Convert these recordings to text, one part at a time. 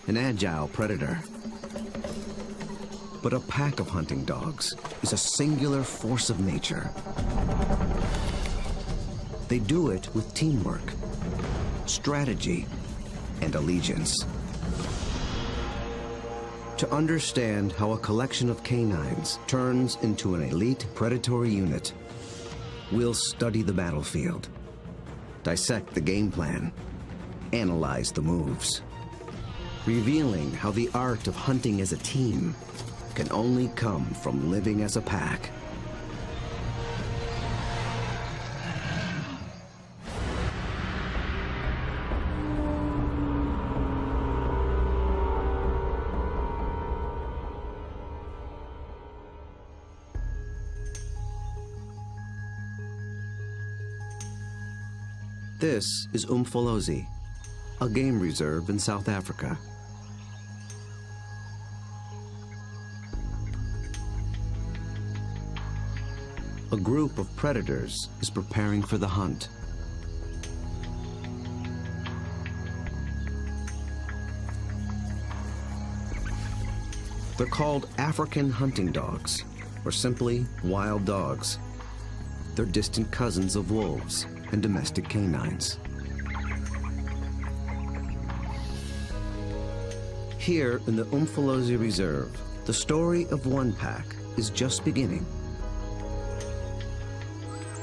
an agile predator. But a pack of hunting dogs is a singular force of nature. They do it with teamwork, strategy, and allegiance. To understand how a collection of canines turns into an elite predatory unit, we'll study the battlefield, dissect the game plan, analyze the moves, revealing how the art of hunting as a team can only come from living as a pack. This is Umfolozi, a game reserve in South Africa. A group of predators is preparing for the hunt. They're called African hunting dogs, or simply wild dogs. They're distant cousins of wolves and domestic canines. Here in the Umfolozi Reserve, the story of one pack is just beginning.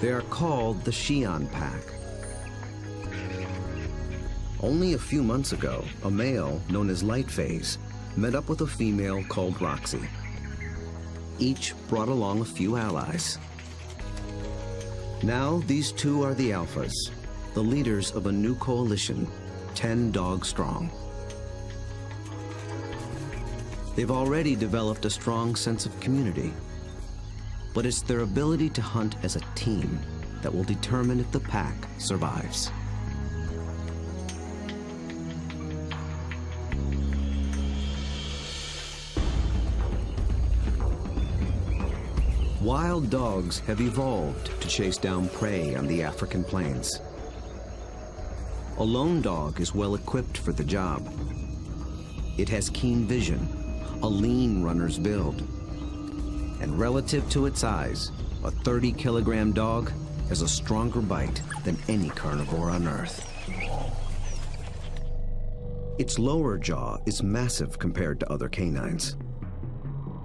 They are called the Shian pack. Only a few months ago, a male known as Lightphase met up with a female called Roxy. Each brought along a few allies. Now these two are the alphas, the leaders of a new coalition, 10 dogs strong. They've already developed a strong sense of community, but it's their ability to hunt as a team that will determine if the pack survives. Wild dogs have evolved to chase down prey on the African plains. A lone dog is well equipped for the job. It has keen vision, a lean runner's build, and relative to its size, a 30-kilogram dog has a stronger bite than any carnivore on Earth. Its lower jaw is massive compared to other canines,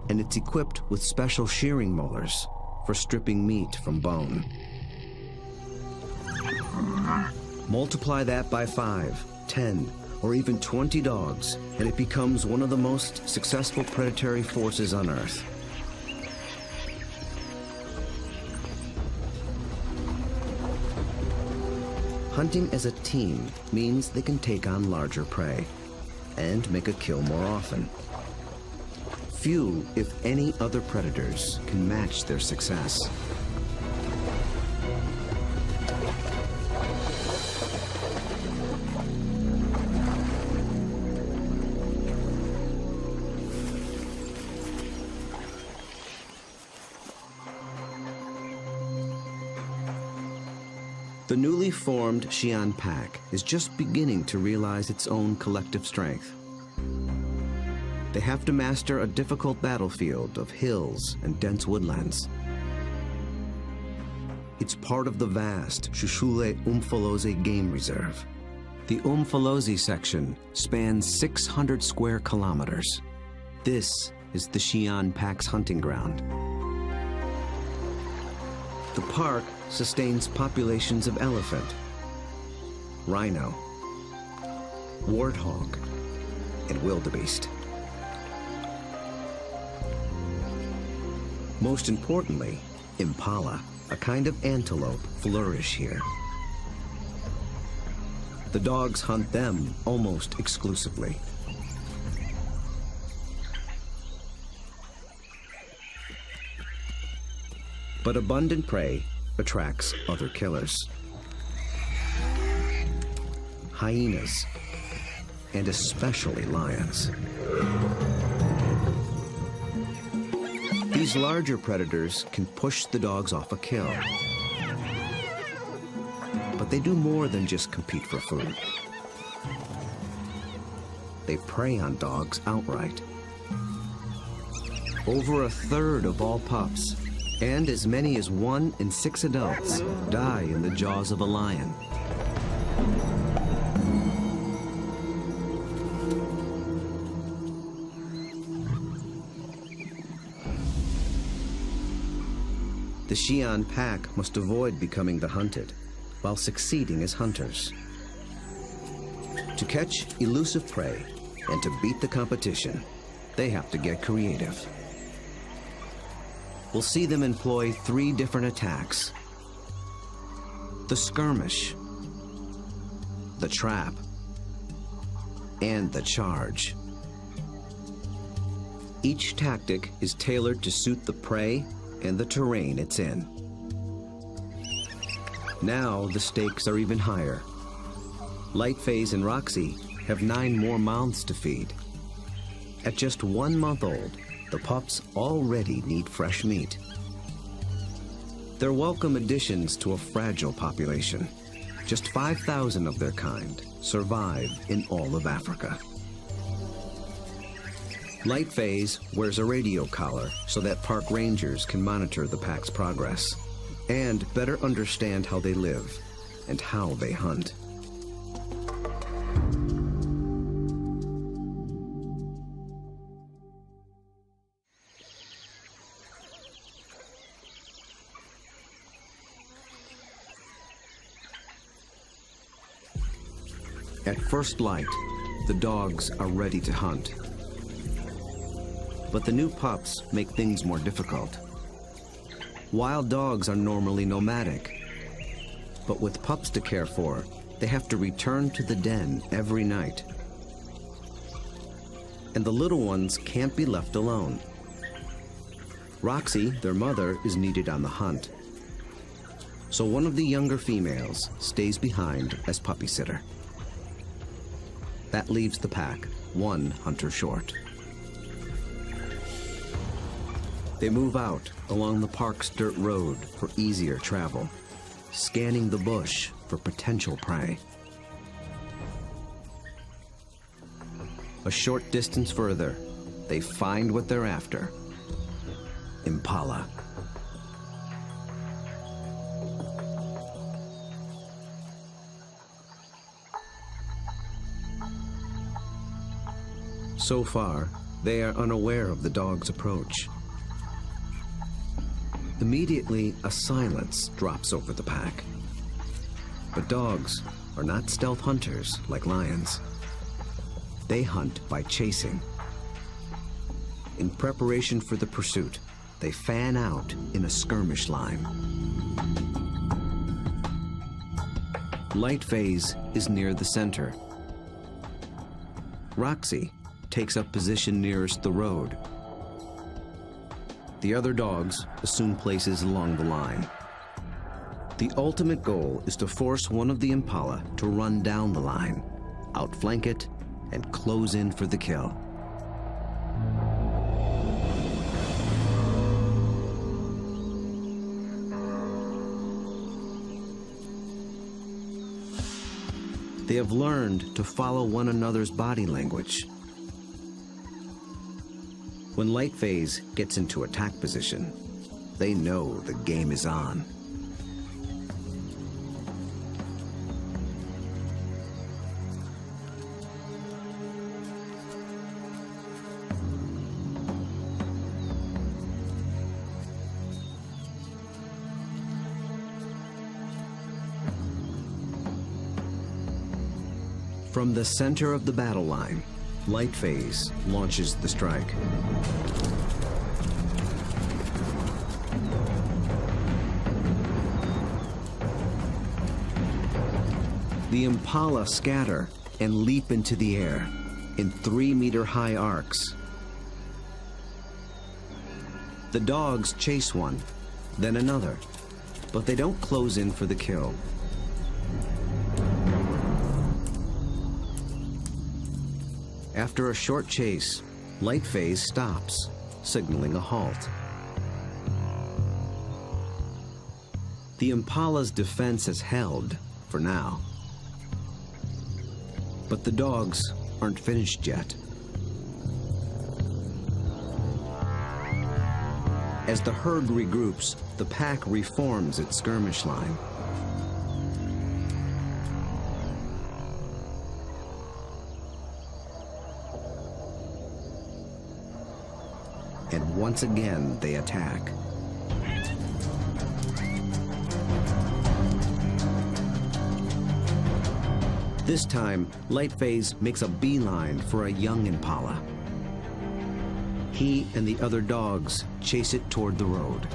and it's equipped with special shearing molars for stripping meat from bone. Multiply that by 5, 10, or even 20 dogs, and it becomes one of the most successful predatory forces on Earth. Hunting as a team means they can take on larger prey and make a kill more often. Few, if any, other predators can match their success. The newly formed Shian pack is just beginning to realize its own collective strength. They have to master a difficult battlefield of hills and dense woodlands. It's part of the vast Shushule Umfolozi Game Reserve. The Umfolozi section spans 600 square kilometers. This is the Shian pack's hunting ground. The park sustains populations of elephant, rhino, warthog, and wildebeest. Most importantly, impala, a kind of antelope, flourish here. The dogs hunt them almost exclusively. But abundant prey attracts other killers. Hyenas, and especially lions. These larger predators can push the dogs off a kill. But they do more than just compete for food. they prey on dogs outright. Over a third of all pups, and as many as 1 in 6 adults, die in the jaws of a lion. The Xi'an pack must avoid becoming the hunted, while succeeding as hunters. To catch elusive prey and to beat the competition, they have to get creative. We'll see them employ 3 different attacks: the skirmish, the trap, and the charge. Each tactic is tailored to suit the prey and the terrain it's in. Now the stakes are even higher. Lightface and Roxy have 9 more mouths to feed. At just 1 month old, the pups already need fresh meat. They're welcome additions to a fragile population. Just 5,000 of their kind survive in all of Africa. Lightface wears a radio collar so that park rangers can monitor the pack's progress and better understand how they live and how they hunt. At first light, the dogs are ready to hunt. But the new pups make things more difficult. Wild dogs are normally nomadic, but with pups to care for, they have to return to the den every night. And the little ones can't be left alone. Roxy, their mother, is needed on the hunt. So one of the younger females stays behind as puppy sitter. That leaves the pack 1 hunter short. They move out along the park's dirt road for easier travel, scanning the bush for potential prey. A short distance further, they find what they're after: impala. So far, they are unaware of the dog's approach. Immediately, a silence drops over the pack. But dogs are not stealth hunters like lions. They hunt by chasing. In preparation for the pursuit, they fan out in a skirmish line. Lightface is near the center. Roxy takes up position nearest the road. The other dogs assume places along the line. The ultimate goal is to force one of the impala to run down the line, outflank it, and close in for the kill. They have learned to follow one another's body language. When Lightface gets into attack position, they know the game is on. From the center of the battle line, Lightface launches the strike. The impala scatter and leap into the air in 3-meter-high arcs. The dogs chase one, then another, but they don't close in for the kill. After a short chase, Lightface stops, signaling a halt. The impala's defense is held, for now. But the dogs aren't finished yet. As the herd regroups, the pack reforms its skirmish line. And once again, they attack. This time, Lightface makes a beeline for a young impala. He and the other dogs chase it toward the road.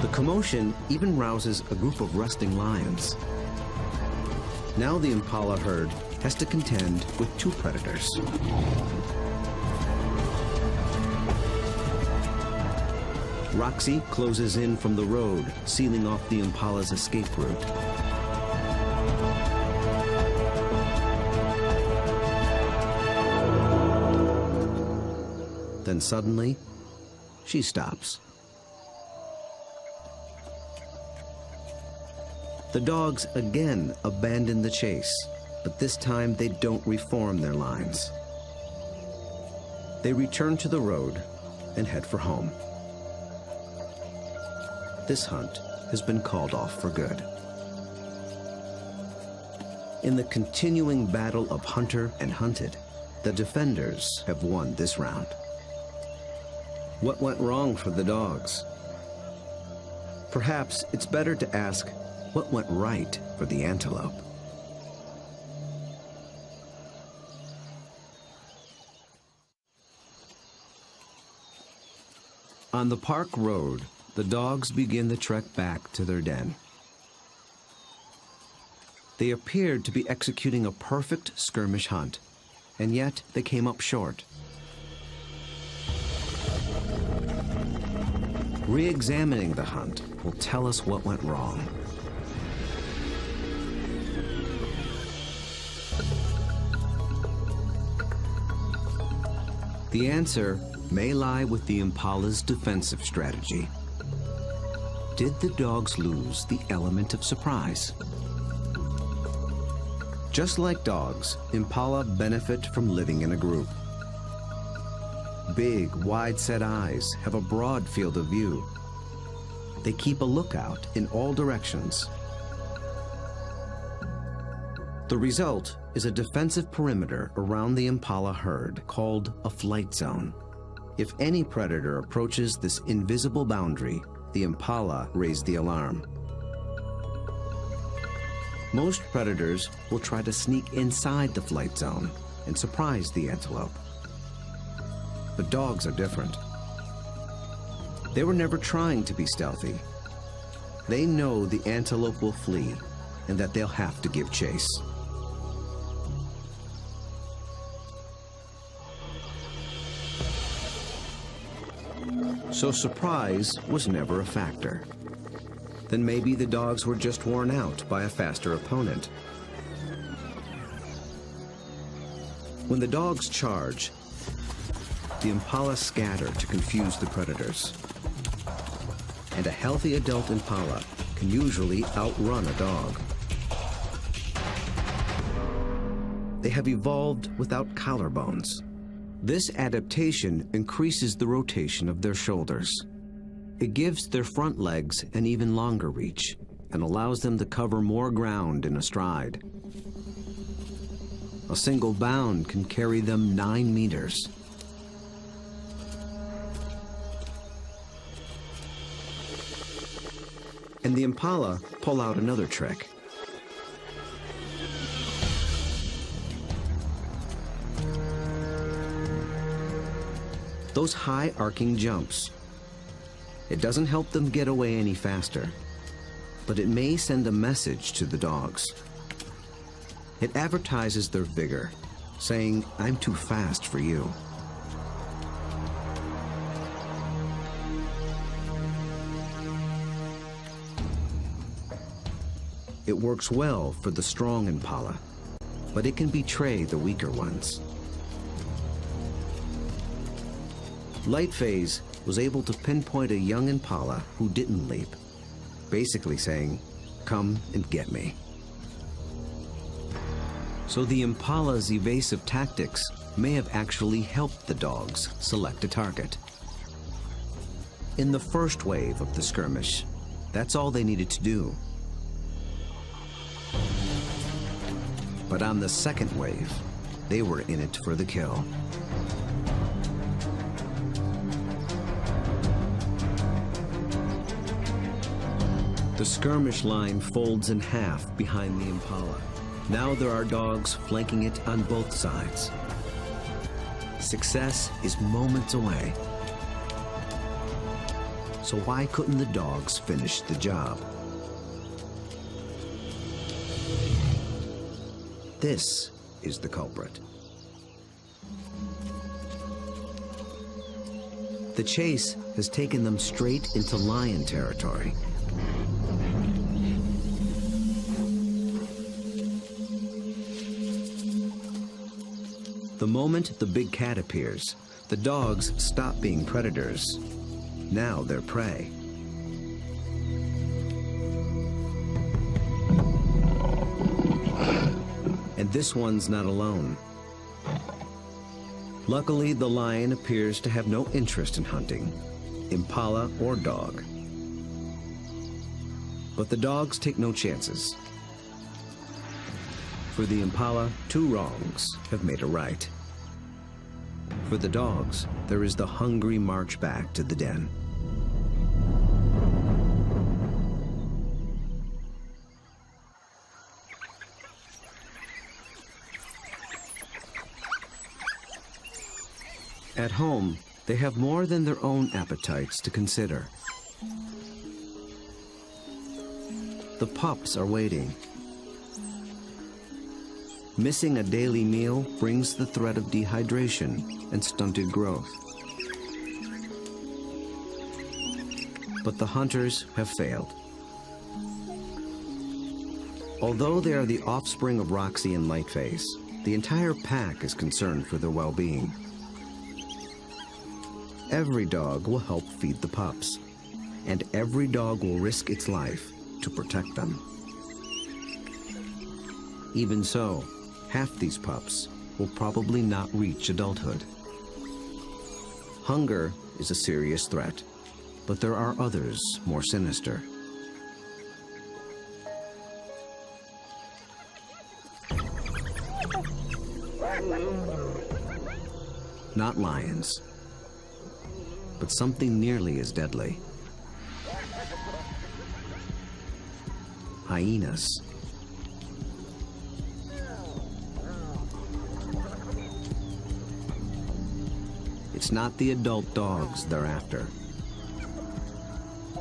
The commotion even rouses a group of resting lions. Now the impala herd has to contend with two predators. Roxy closes in from the road, sealing off the impala's escape route. Then suddenly, she stops. The dogs again abandon the chase, but this time they don't reform their lines. They return to the road and head for home. This hunt has been called off for good. In the continuing battle of hunter and hunted, the defenders have won this round. What went wrong for the dogs? Perhaps it's better to ask what went right for the antelope. On the park road, the dogs begin the trek back to their den. They appeared to be executing a perfect skirmish hunt, and yet they came up short. Re-examining the hunt will tell us what went wrong. The answer may lie with the impala's defensive strategy. Did the dogs lose the element of surprise? Just like dogs, impala benefit from living in a group. Big, wide-set eyes have a broad field of view. They keep a lookout in all directions. The result is a defensive perimeter around the impala herd called a flight zone. If any predator approaches this invisible boundary, the impala raise the alarm. Most predators will try to sneak inside the flight zone and surprise the antelope. But dogs are different. They were never trying to be stealthy. They know the antelope will flee and that they'll have to give chase. So surprise was never a factor. Then maybe the dogs were just worn out by a faster opponent. When the dogs charge, the impala scatter to confuse the predators. And a healthy adult impala can usually outrun a dog. They have evolved without collarbones. This adaptation increases the rotation of their shoulders. It gives their front legs an even longer reach and allows them to cover more ground in a stride. A single bound can carry them 9 meters. And the impala pull out another trick. Those high arcing jumps. It doesn't help them get away any faster, but it may send a message to the dogs. It advertises their vigor, saying, "I'm too fast for you." It works well for the strong impala, but it can betray the weaker ones. Lightphase was able to pinpoint a young impala who didn't leap, basically saying, "Come and get me." So the impala's evasive tactics may have actually helped the dogs select a target. In the first wave of the skirmish, that's all they needed to do. But on the second wave, they were in it for the kill. The skirmish line folds in half behind the impala. Now there are dogs flanking it on both sides. Success is moments away. So why couldn't the dogs finish the job? This is the culprit. The chase has taken them straight into lion territory. The moment the big cat appears, the dogs stop being predators. Now they're prey. And this one's not alone. Luckily, the lion appears to have no interest in hunting, impala or dog. But the dogs take no chances. For the impala, two wrongs have made a right. For the dogs, there is the hungry march back to the den. At home, they have more than their own appetites to consider. The pups are waiting. Missing a daily meal brings the threat of dehydration and stunted growth. But the hunters have failed. Although they are the offspring of Roxy and Lightphase, the entire pack is concerned for their well-being. Every dog will help feed the pups, and every dog will risk its life to protect them. Even so, half these pups will probably not reach adulthood. Hunger is a serious threat, but there are others more sinister. Not lions, but something nearly as deadly. Hyenas. It's not the adult dogs they're after.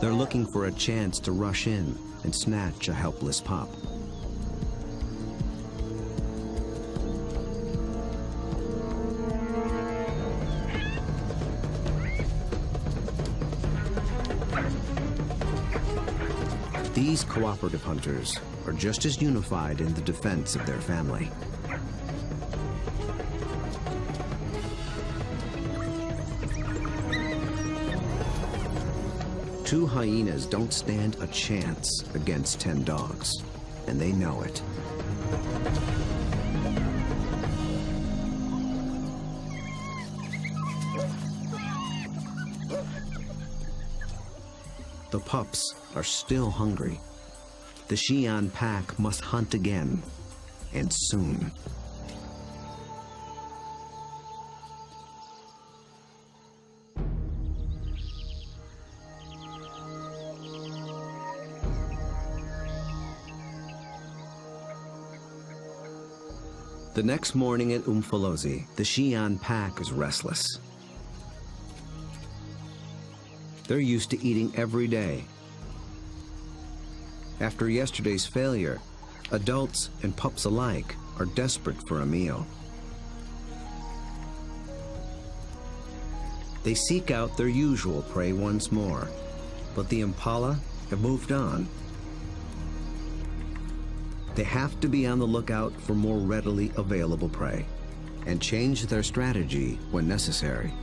They're looking for a chance to rush in and snatch a helpless pup. These cooperative hunters are just as unified in the defense of their family. Two hyenas don't stand a chance against 10 dogs, and they know it. The pups are still hungry. The Xi'an pack must hunt again, and soon. The next morning at Umfolozi, the Xi'an pack is restless. They're used to eating every day. After yesterday's failure, adults and pups alike are desperate for a meal. They seek out their usual prey once more, but the impala have moved on. They have to be on the lookout for more readily available prey and change their strategy when necessary.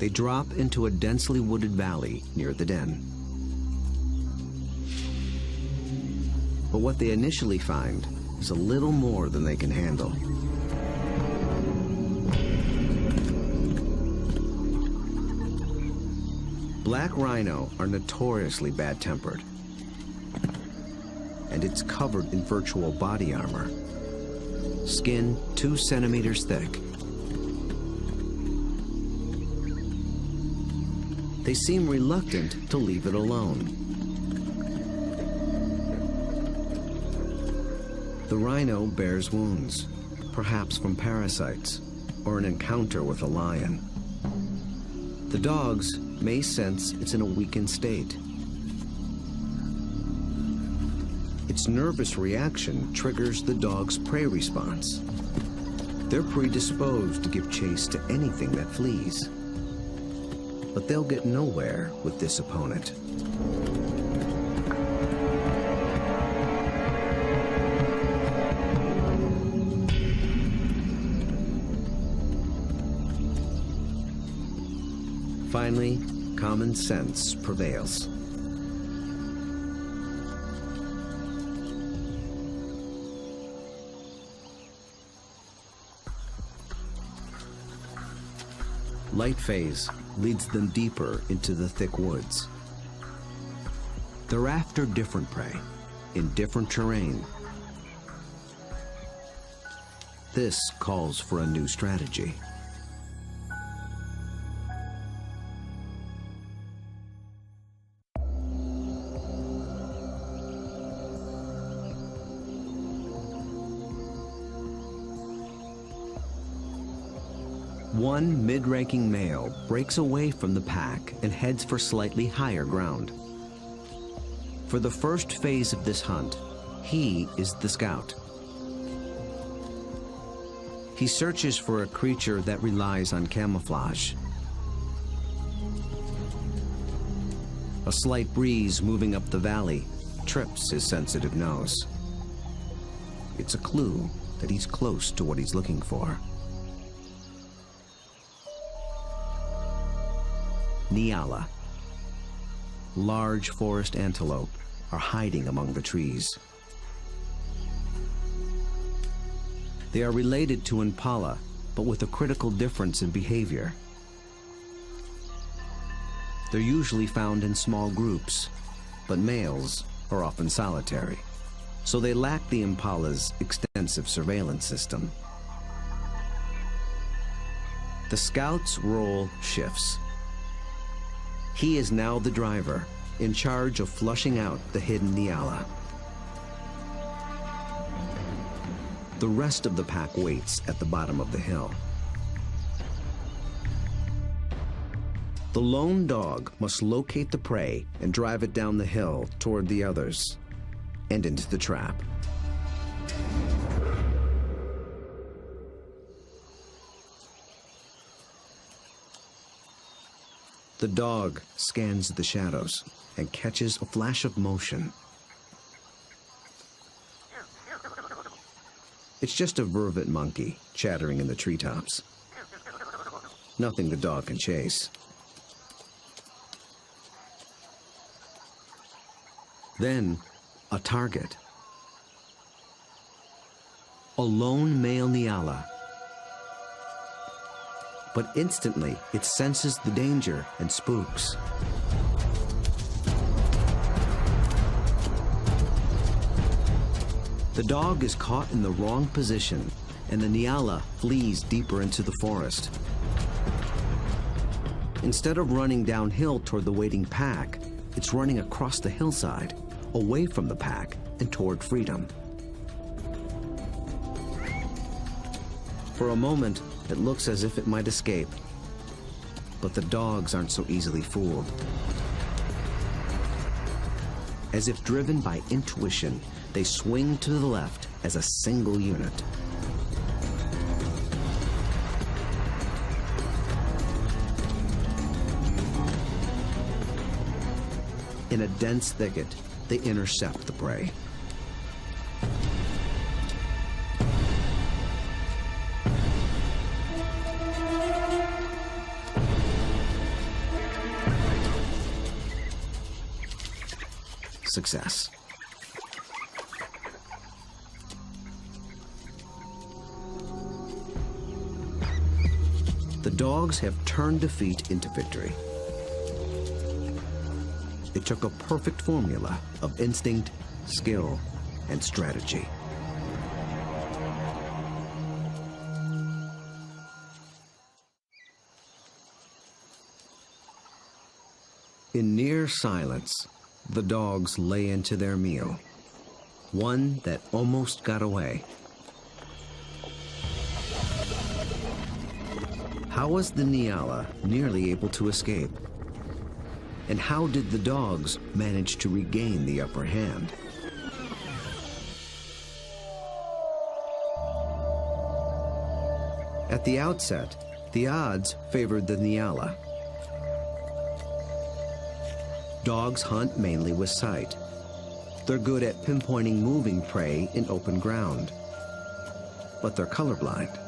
They drop into a densely wooded valley near the den. But what they initially find is a little more than they can handle. Black rhino are notoriously bad-tempered, and it's covered in virtual body armor, skin 2 centimeters thick. They seem reluctant to leave it alone. The rhino bears wounds, perhaps from parasites or an encounter with a lion. The dogs may sense it's in a weakened state. Its nervous reaction triggers the dog's prey response. They're predisposed to give chase to anything that flees. But they'll get nowhere with this opponent. Finally, common sense prevails. Light phase leads them deeper into the thick woods. They're after different prey in different terrain. This calls for a new strategy. One mid-ranking male breaks away from the pack and heads for slightly higher ground. For the first phase of this hunt, he is the scout. He searches for a creature that relies on camouflage. A slight breeze moving up the valley trips his sensitive nose. It's a clue that he's close to what he's looking for. Nyala. Large forest antelope are hiding among the trees. They are related to impala, but with a critical difference in behavior. They're usually found in small groups, but males are often solitary, so they lack the impala's extensive surveillance system. The scout's role shifts. He is now the driver, in charge of flushing out the hidden Nyala. The rest of the pack waits at the bottom of the hill. The lone dog must locate the prey and drive it down the hill toward the others and into the trap. The dog scans the shadows and catches a flash of motion. It's just a vervet monkey chattering in the treetops. Nothing the dog can chase. Then, a target. A lone male Nyala. But instantly, it senses the danger and spooks. The dog is caught in the wrong position, and the Nyala flees deeper into the forest. Instead of running downhill toward the waiting pack, it's running across the hillside, away from the pack and toward freedom. For a moment, it looks as if it might escape, but the dogs aren't so easily fooled. As if driven by intuition, they swing to the left as a single unit. In a dense thicket, they intercept the prey. success. The dogs have turned defeat into victory. It took a perfect formula of instinct, skill, and strategy. In near silence, the dogs lay into their meal, one that almost got away. How was the Nyala nearly able to escape? And how did the dogs manage to regain the upper hand? At the outset, the odds favored the Nyala. Dogs hunt mainly with sight. They're good at pinpointing moving prey in open ground. But they're colorblind,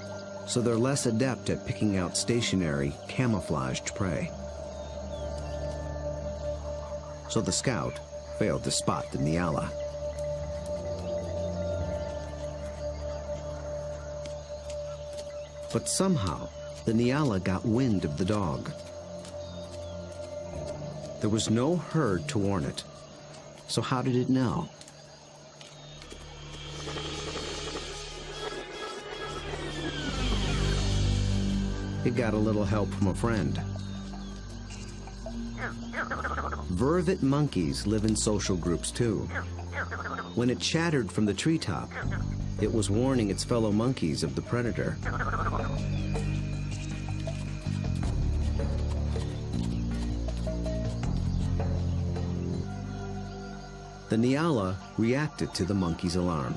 so they're less adept at picking out stationary, camouflaged prey. So the scout failed to spot the Nyala. But somehow, the Nyala got wind of the dog. There was no herd to warn it, so how did it know? It got a little help from a friend. Vervet monkeys live in social groups too. When it chattered from the treetop, it was warning its fellow monkeys of the predator. The Nyala reacted to the monkey's alarm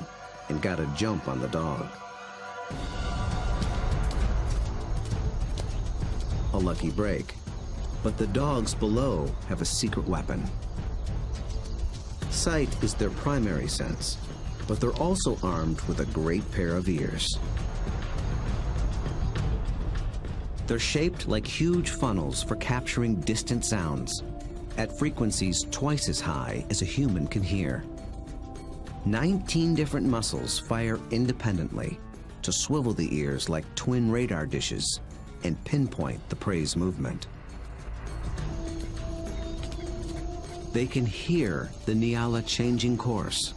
and got a jump on the dog. A lucky break, but the dogs below have a secret weapon. Sight is their primary sense, but they're also armed with a great pair of ears. They're shaped like huge funnels for capturing distant sounds at frequencies twice as high as a human can hear. 19 different muscles fire independently to swivel the ears like twin radar dishes and pinpoint the prey's movement. They can hear the Nyala changing course,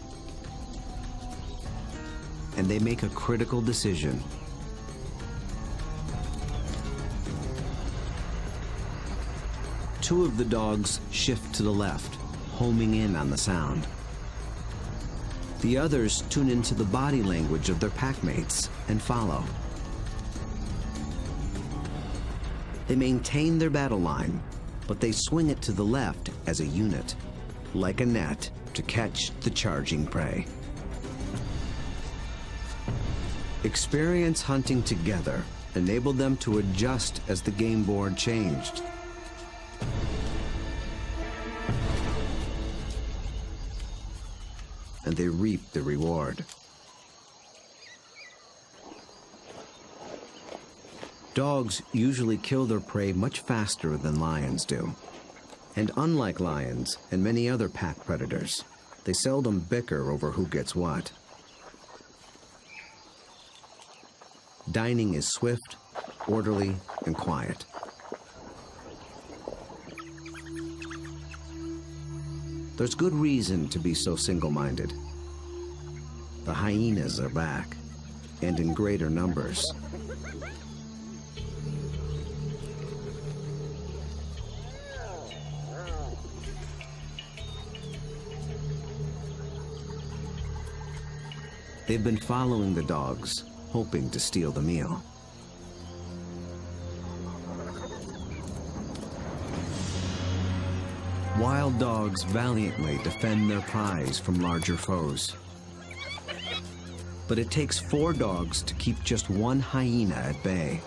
and they make a critical decision. Two of the dogs shift to the left, homing in on the sound. The others tune into the body language of their packmates and follow. They maintain their battle line, but they swing it to the left as a unit, like a net to catch the charging prey. Experience hunting together enabled them to adjust as the game board changed. And they reaped the reward. Dogs usually kill their prey much faster than lions do. And unlike lions and many other pack predators, they seldom bicker over who gets what. Dining is swift, orderly, and quiet. There's good reason to be so single-minded. The hyenas are back, and in greater numbers. They've been following the dogs, hoping to steal the meal. Wild dogs valiantly defend their prize from larger foes. But it takes 4 dogs to keep just one hyena at bay.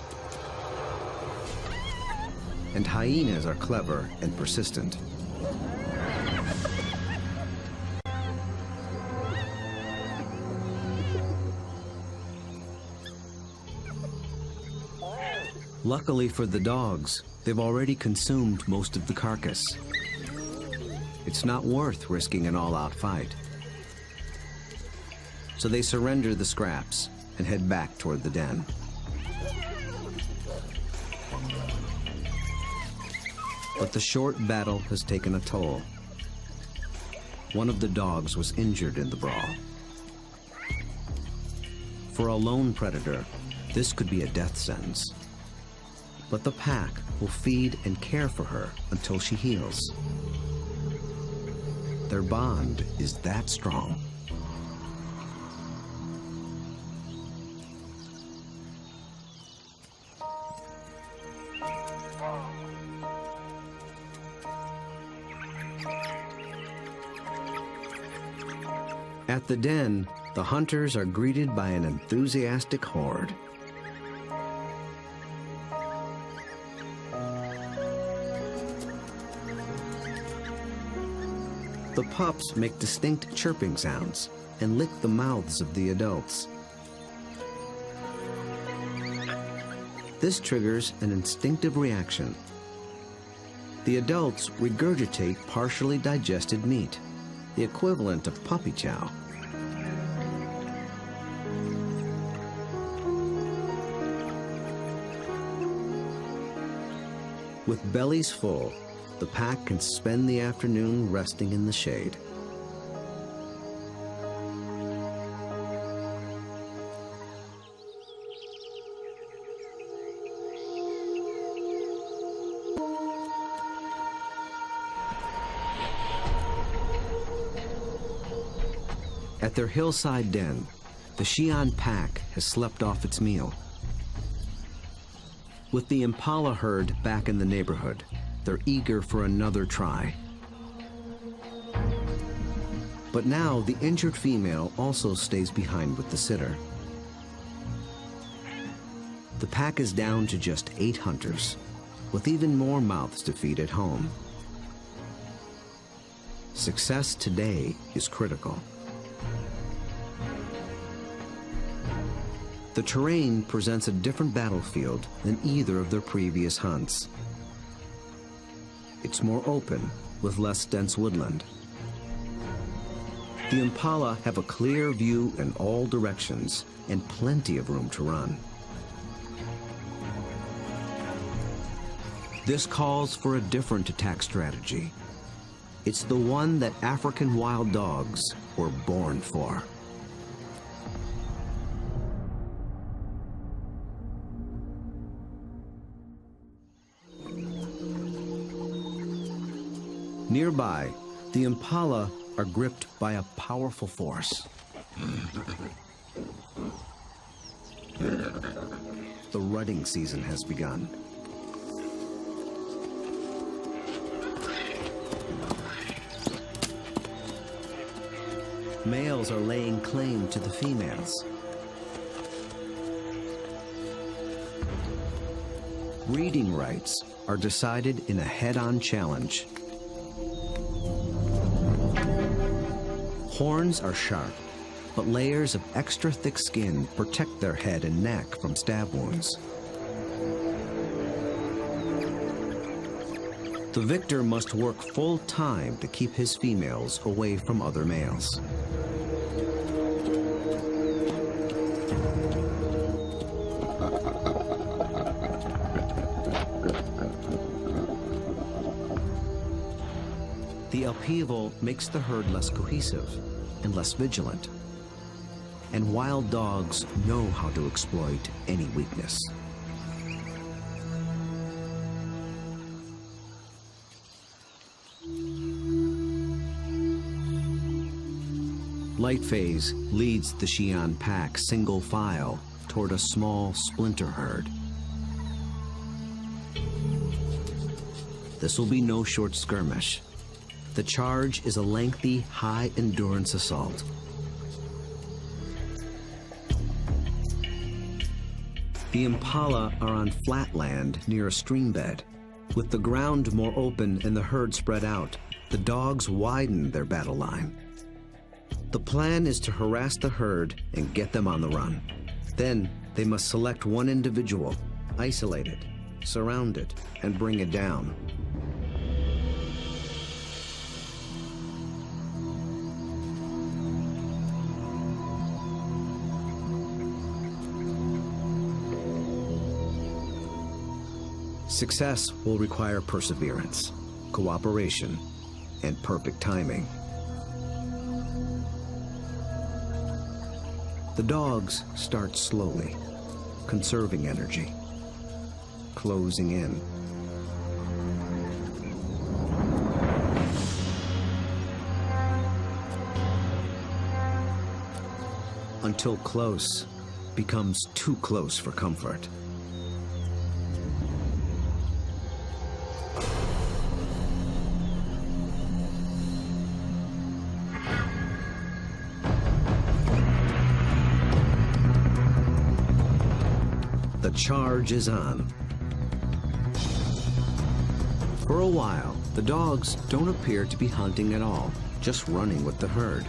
And hyenas are clever and persistent. Luckily for the dogs, they've already consumed most of the carcass. it's not worth risking an all-out fight. So they surrender the scraps and head back toward the den. But the short battle has taken a toll. One of the dogs was injured in the brawl. For a lone predator, this could be a death sentence. But the pack will feed and care for her until she heals. Their bond is that strong. At the den, the hunters are greeted by an enthusiastic horde. The pups make distinct chirping sounds and lick the mouths of the adults. This triggers an instinctive reaction. The adults regurgitate partially digested meat, the equivalent of puppy chow. With bellies full, the pack can spend the afternoon resting in the shade. At their hillside den, the Xi'an pack has slept off its meal. With the impala herd back in the neighborhood, they're eager for another try. But now the injured female also stays behind with the sitter. The pack is down to just 8 hunters, with even more mouths to feed at home. Success today is critical. The terrain presents a different battlefield than either of their previous hunts. It's more open, with less dense woodland. The impala have a clear view in all directions and plenty of room to run. This calls for a different attack strategy. It's the one that African wild dogs were born for. Nearby, the impala are gripped by a powerful force. The rutting season has begun. Males are laying claim to the females. Breeding rights are decided in a head-on challenge. Horns are sharp, but layers of extra thick skin protect their head and neck from stab wounds. The victor must work full time to keep his females away from other males. The upheaval makes the herd less cohesive and less vigilant. And wild dogs know how to exploit any weakness. Lightphase leads the Xi'an pack single file toward a small splinter herd. This will be no short skirmish. The charge is a lengthy, high-endurance assault. The impala are on flat land near a stream bed. With the ground more open and the herd spread out, the dogs widen their battle line. The plan is to harass the herd and get them on the run. Then they must select one individual, isolate it, surround it, and bring it down. Success will require perseverance, cooperation, and perfect timing. The dogs start slowly, conserving energy, closing in. Until close becomes too close for comfort. The charge is on. For a while, the dogs don't appear to be hunting at all, just running with the herd.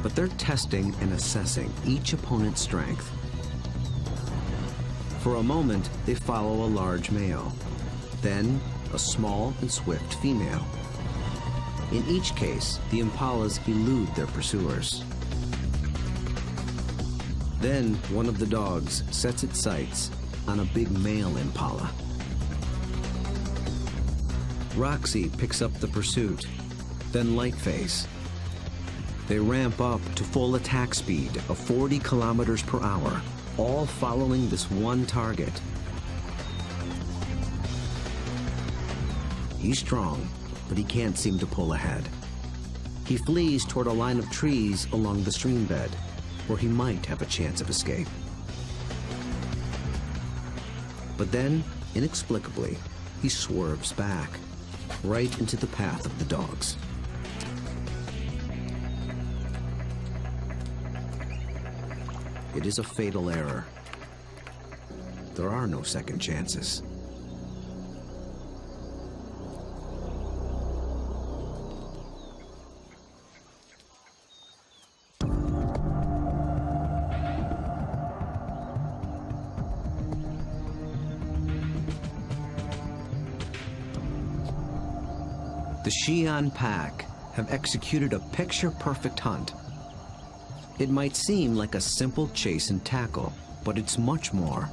But they're testing and assessing each opponent's strength. For a moment, they follow a large male, then a small and swift female. In each case, the impalas elude their pursuers. Then one of the dogs sets its sights on a big male impala. Roxy picks up the pursuit, then Lightface. They ramp up to full attack speed of 40 kilometers per hour, all following this one target. He's strong, but he can't seem to pull ahead. He flees toward a line of trees along the stream bed, where he might have a chance of escape. But then, inexplicably, he swerves back, right into the path of the dogs. It is a fatal error. There are no second chances. The Xi'an pack have executed a picture-perfect hunt. It might seem like a simple chase and tackle, but it's much more.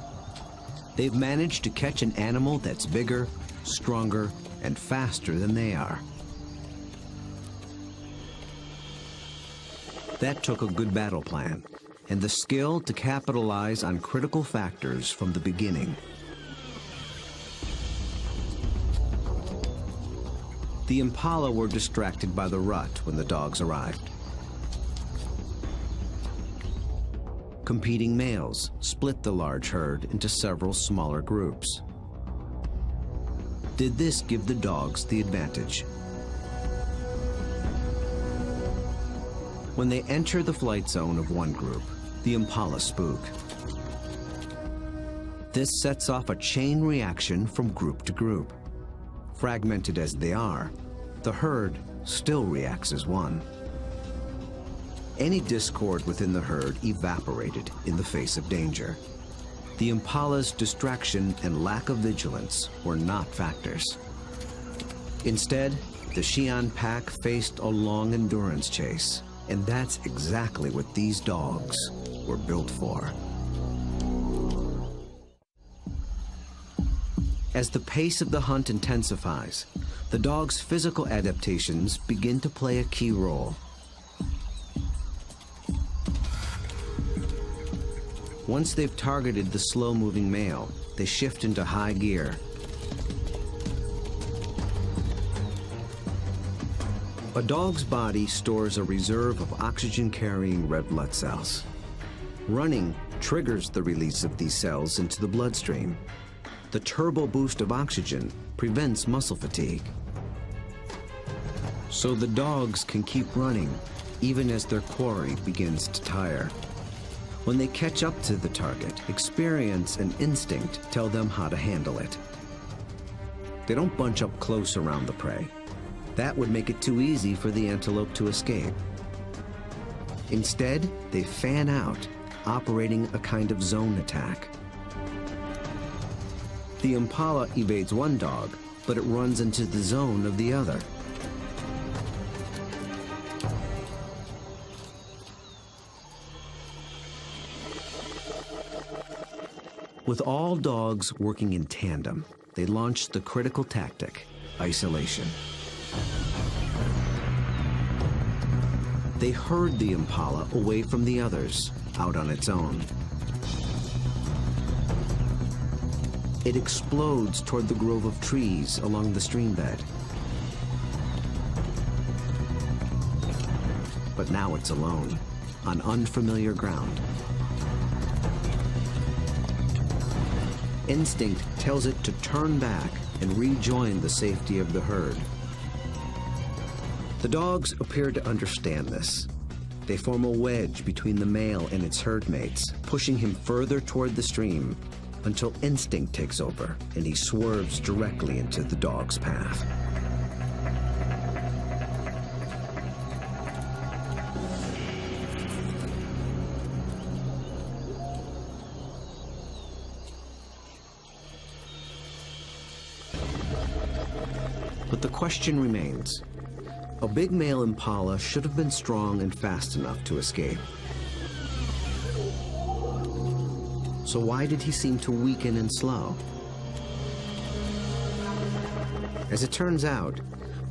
They've managed to catch an animal that's bigger, stronger, and faster than they are. That took a good battle plan, and the skill to capitalize on critical factors from the beginning. The impala were distracted by the rut when the dogs arrived. Competing males split the large herd into several smaller groups. Did this give the dogs the advantage? When they enter the flight zone of one group, the impala spook. This sets off a chain reaction from group to group. Fragmented as they are, the herd still reacts as one. Any discord within the herd evaporated in the face of danger. The impala's distraction and lack of vigilance were not factors. Instead, the Xi'an pack faced a long endurance chase, and that's exactly what these dogs were built for. As the pace of the hunt intensifies, the dogs' physical adaptations begin to play a key role. Once they've targeted the slow-moving male, they shift into high gear. A dog's body stores a reserve of oxygen-carrying red blood cells. Running triggers the release of these cells into the bloodstream. The turbo boost of oxygen prevents muscle fatigue. So the dogs can keep running even as their quarry begins to tire. When they catch up to the target, experience and instinct tell them how to handle it. They don't bunch up close around the prey. That would make it too easy for the antelope to escape. Instead, they fan out, operating a kind of zone attack. The impala evades one dog, but it runs into the zone of the other. With all dogs working in tandem, they launched the critical tactic, isolation. They herd the impala away from the others, out on its own. It explodes toward the grove of trees along the stream bed. But now it's alone, on unfamiliar ground. Instinct tells it to turn back and rejoin the safety of the herd. The dogs appear to understand this. They form a wedge between the male and its herd mates, pushing him further toward the stream until instinct takes over and he swerves directly into the dog's path. But the question remains. A big male impala should have been strong and fast enough to escape. So why did he seem to weaken and slow? As it turns out,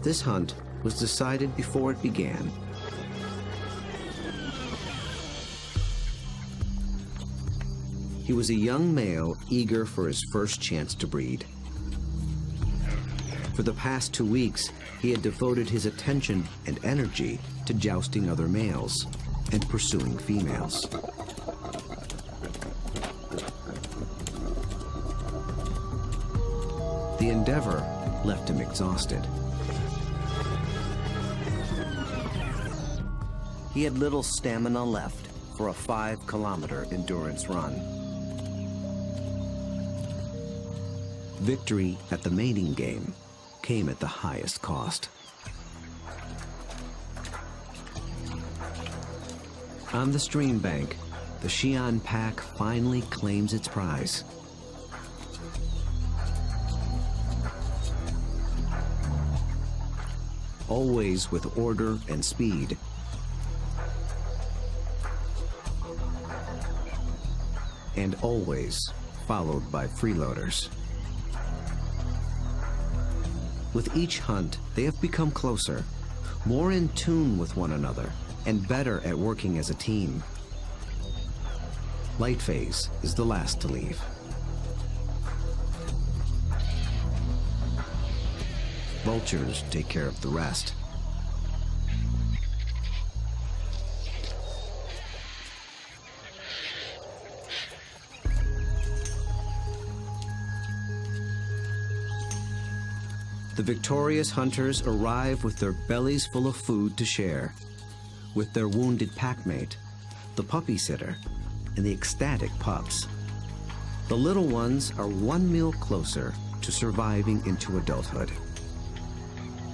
this hunt was decided before it began. He was a young male eager for his first chance to breed. For the past 2 weeks, he had devoted his attention and energy to jousting other males and pursuing females. The endeavor left him exhausted. He had little stamina left for a 5-kilometer endurance run. Victory at the mating game came at the highest cost. On the stream bank, the Hyena pack finally claims its prize. Always with order and speed, and always followed by freeloaders. With each hunt, they have become closer, more in tune with one another, and better at working as a team. Light phase is the last to leave. Vultures take care of the rest. The victorious hunters arrive with their bellies full of food to share, with their wounded packmate, the puppy sitter, and the ecstatic pups. The little ones are one meal closer to surviving into adulthood.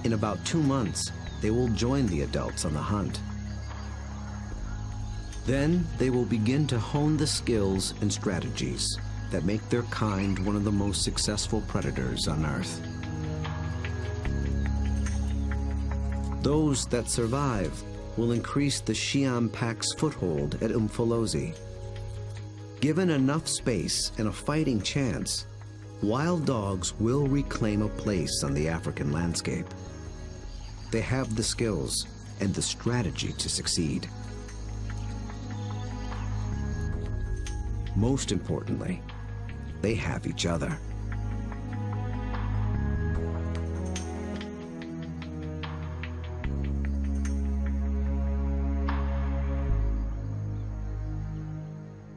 In about 2 months, they will join the adults on the hunt. Then they will begin to hone the skills and strategies that make their kind one of the most successful predators on Earth. Those that survive will increase the Hyena pack's foothold at Umfolozi. Given enough space and a fighting chance, wild dogs will reclaim a place on the African landscape. They have the skills and the strategy to succeed. Most importantly, they have each other.